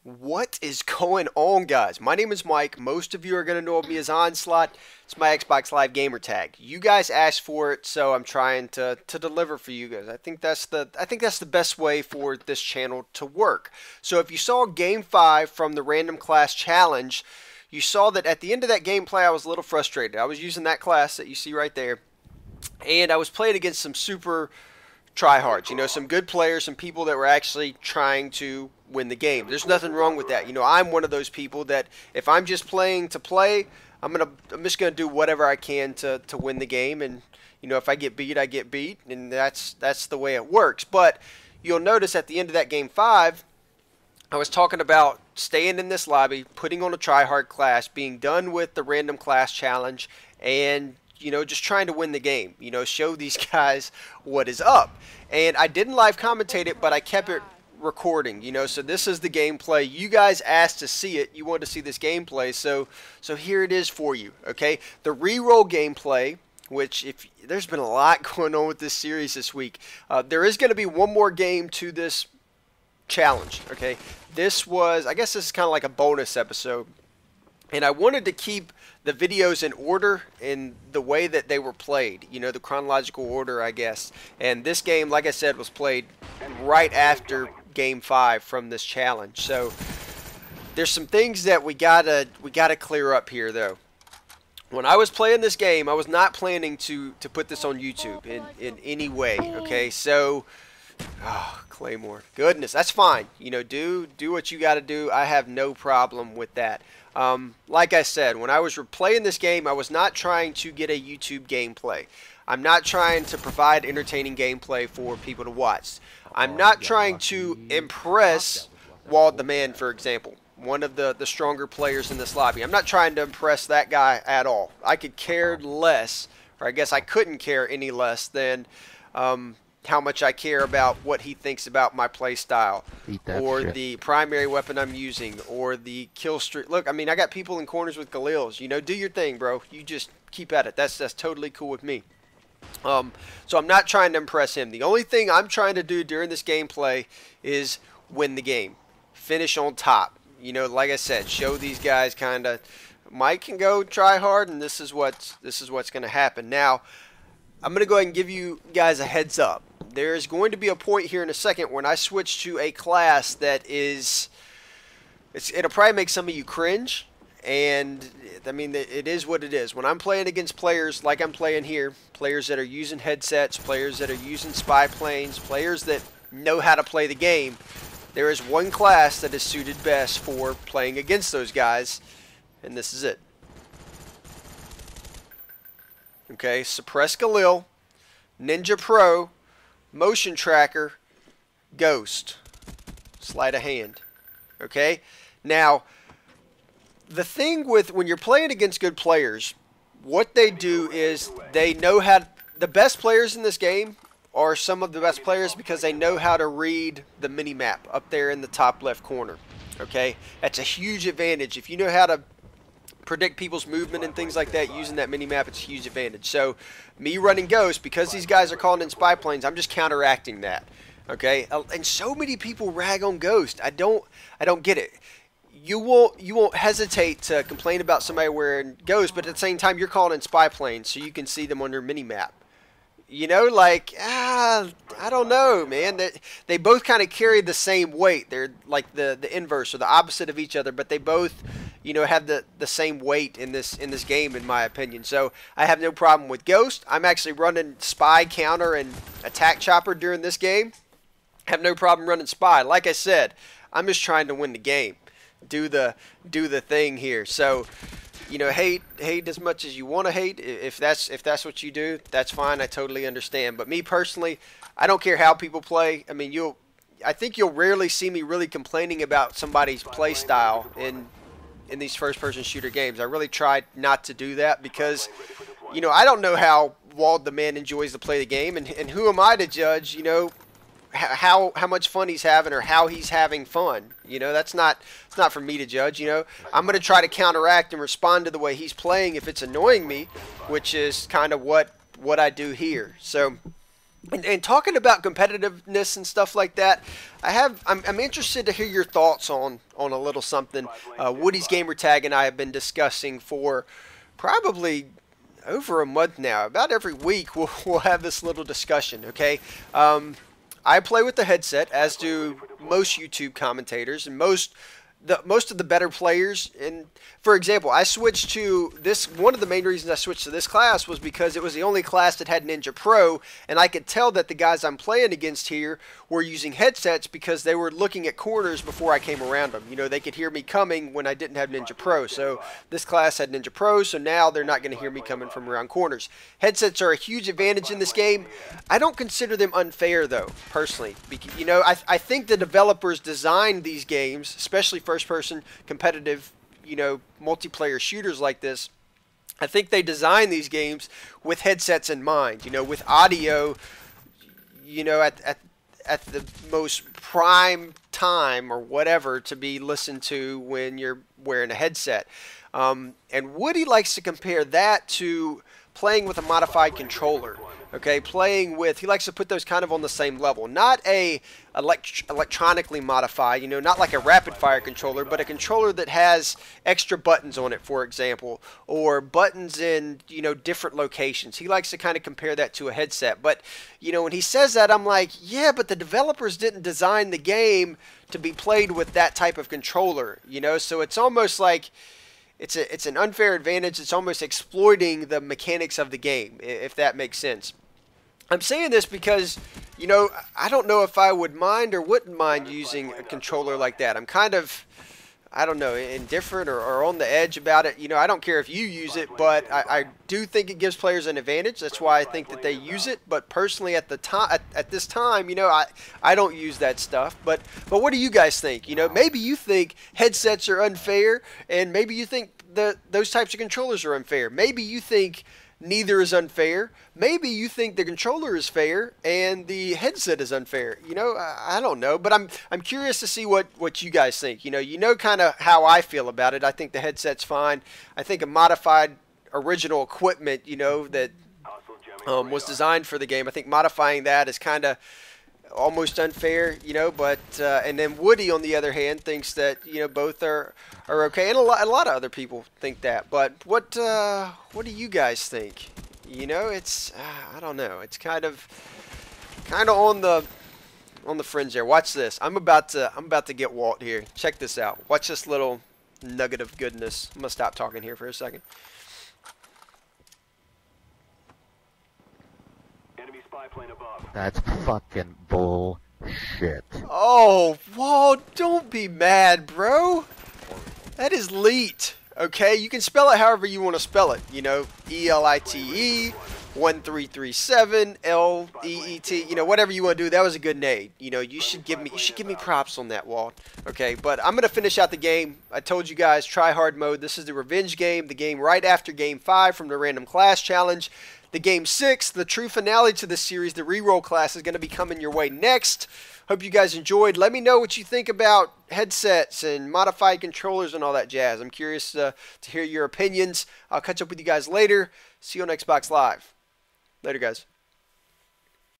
What is going on, guys? My name is Mike. Most of you are going to know me as Onslaught. It's my Xbox Live gamer tag. You guys asked for it, so I'm trying to deliver for you guys. I think that's the best way for this channel to work. So if you saw Game 5 from the Random Class Challenge, you saw that at the end of that gameplay I was a little frustrated. I was using that class that you see right there, and I was playing against some super tryhards, some good players, some people that were actually trying to win the game. There's nothing wrong with that. I'm one of those people that if I'm just playing to play, I'm just gonna do whatever I can to win the game, and if I get beat, I get beat, and that's the way it works. But you'll notice at the end of that game 5, I was talking about staying in this lobby, putting on a tryhard class, being done with the Random Class Challenge, and just trying to win the game, show these guys what is up. And I didn't live commentate it, but I kept it recording, so this is the gameplay. You guys asked to see it. You wanted to see this gameplay, so here it is for you, okay? The reroll gameplay, which there's been a lot going on with this series this week. There is going to be one more game to this challenge, okay? I guess this is kind of like a bonus episode. And I wanted to keep the videos in order in the way that they were played, the chronological order, I guess. And this game, like I said, was played right after Game 5 from this challenge. So there's some things that we gotta clear up here, though. When I was playing this game, I was not planning to put this on YouTube in any way, okay? So, Claymore, goodness, that's fine. Do what you got to do. I have no problem with that. Like I said, when I was playing this game, I was not trying to get a YouTube gameplay. I'm not trying to provide entertaining gameplay for people to watch. I'm not trying to impress Wald the Man, for example, one of the stronger players in this lobby. I'm not trying to impress that guy at all. I could care less, or I guess I couldn't care any less than how much I care about what he thinks about my play style, or the primary weapon I'm using, or the kill streak. Look, I mean, I got people in corners with Galils. Do your thing, bro. You just keep at it. That's totally cool with me. So I'm not trying to impress him. The only thing I'm trying to do during this gameplay is win the game, finish on top. Like I said, show these guys kind of Mike can go try hard, and this is what's going to happen. Now, I'm going to go ahead and give you guys a heads up. There's going to be a point here in a second when I switch to a class that it'll probably make some of you cringe, and I mean, it is what it is. When I'm playing against players like I'm playing here, players that are using headsets, players that are using spy planes, players that know how to play the game, there is one class that is suited best for playing against those guys, and this is it. Okay, Suppress Galil, Ninja Pro, Motion Tracker, Ghost, Sleight of Hand. Okay, now the thing with when you're playing against good players, what they do is they know how. The best players in this game are some of the best players because they know how to read the mini map up there in the top left corner. Okay, that's a huge advantage. If you know how to predict people's movement and things like that using that mini map, it's a huge advantage. So me running Ghost, because these guys are calling in spy planes, I'm just counteracting that. Okay, and so many people rag on Ghost. I don't get it. You won't hesitate to complain about somebody wearing Ghost, but at the same time you're calling in spy planes so you can see them on your mini map. I don't know, man. They both kind of carry the same weight. They're like the inverse or the opposite of each other, but they both, have the same weight in this game, in my opinion. So I have no problem with Ghost. I'm actually running Spy, Counter, and Attack Chopper during this game. Have no problem running Spy. Like I said, I'm just trying to win the game. Do the thing here. So hate as much as you want to hate. If that's what you do, that's fine. I totally understand. But me personally, I don't care how people play. I mean, I think you'll rarely see me really complaining about somebody's play style in these first-person shooter games. I really try not to do that because, I don't know how Wald the Man enjoys to play the game, and who am I to judge, how much fun he's having or how he's having fun. It's not for me to judge. I'm going to try to counteract and respond to the way he's playing if it's annoying me, which is kind of what I do here. So And talking about competitiveness and stuff like that, I'm interested to hear your thoughts on a little something Woody's Gamer Tag and I have been discussing for probably over a month now. About every week we'll have this little discussion. Okay, I play with the headset, as do most YouTube commentators and most of the better players. And for example, I switched to this. One of the main reasons I switched to this class was because it was the only class that had Ninja Pro, and I could tell that the guys I'm playing against here were using headsets because they were looking at corners before I came around them. You know, they could hear me coming when I didn't have Ninja Pro. So this class had Ninja Pro, so now they're not going to hear me coming from around corners. Headsets are a huge advantage in this game. I don't consider them unfair, though, personally. You know, I think the developers designed these games, especially first-person competitive, you know, multiplayer shooters like this. I think they designed these games with headsets in mind, you know, with audio, you know, at the most prime time or whatever to be listened to when you're wearing a headset. And Woody likes to compare that to playing with a modified controller. Okay, he likes to put those kind of on the same level. Not a electronically modified, you know, not like a rapid fire controller, but a controller that has extra buttons on it, for example, or buttons in, you know, different locations. He likes to kind of compare that to a headset. But, you know, when he says that, I'm like, yeah, but the developers didn't design the game to be played with that type of controller, you know, so it's almost like it's an unfair advantage. It's almost exploiting the mechanics of the game, if that makes sense. I'm saying this because, you know, I don't know if I would mind or wouldn't mind using a controller like that. I'm kind of, I don't know, indifferent or on the edge about it. You know, I don't care if you use it, but I do think it gives players an advantage. That's why I think that they use it. But personally, at this time, you know, I don't use that stuff. But what do you guys think? You know, maybe you think headsets are unfair, and maybe you think those types of controllers are unfair. Maybe you think neither is unfair. Maybe you think the controller is fair and the headset is unfair. You know, I don't know, but I'm curious to see what you guys think. You know kind of how I feel about it. I think the headset's fine. I think a modified original equipment, you know, that was designed for the game, I think modifying that is kind of almost unfair, you know, but and then Woody on the other hand thinks that, you know, both are okay, and a lot of other people think that. But what do you guys think? You know, it's I don't know, it's kind of on the fringe there. Watch this. I'm about to get Walt here. Check this out. Watch this little nugget of goodness. I'm gonna stop talking here for a second. That's fucking bullshit. Oh, Walt, don't be mad, bro. That is Leet. Okay, you can spell it however you want to spell it. You know, ELITE 1337 LEET. You know, whatever you want to do. That was a good name. You know, you should give me props on that, Walt. Okay, but I'm gonna finish out the game. I told you guys, try hard mode. This is the revenge game, the game right after game 5 from the random class challenge. The game 6, the true finale to this series, the reroll class, is going to be coming your way next. Hope you guys enjoyed. Let me know what you think about headsets and modified controllers and all that jazz. I'm curious to hear your opinions. I'll catch up with you guys later. See you on Xbox Live. Later, guys.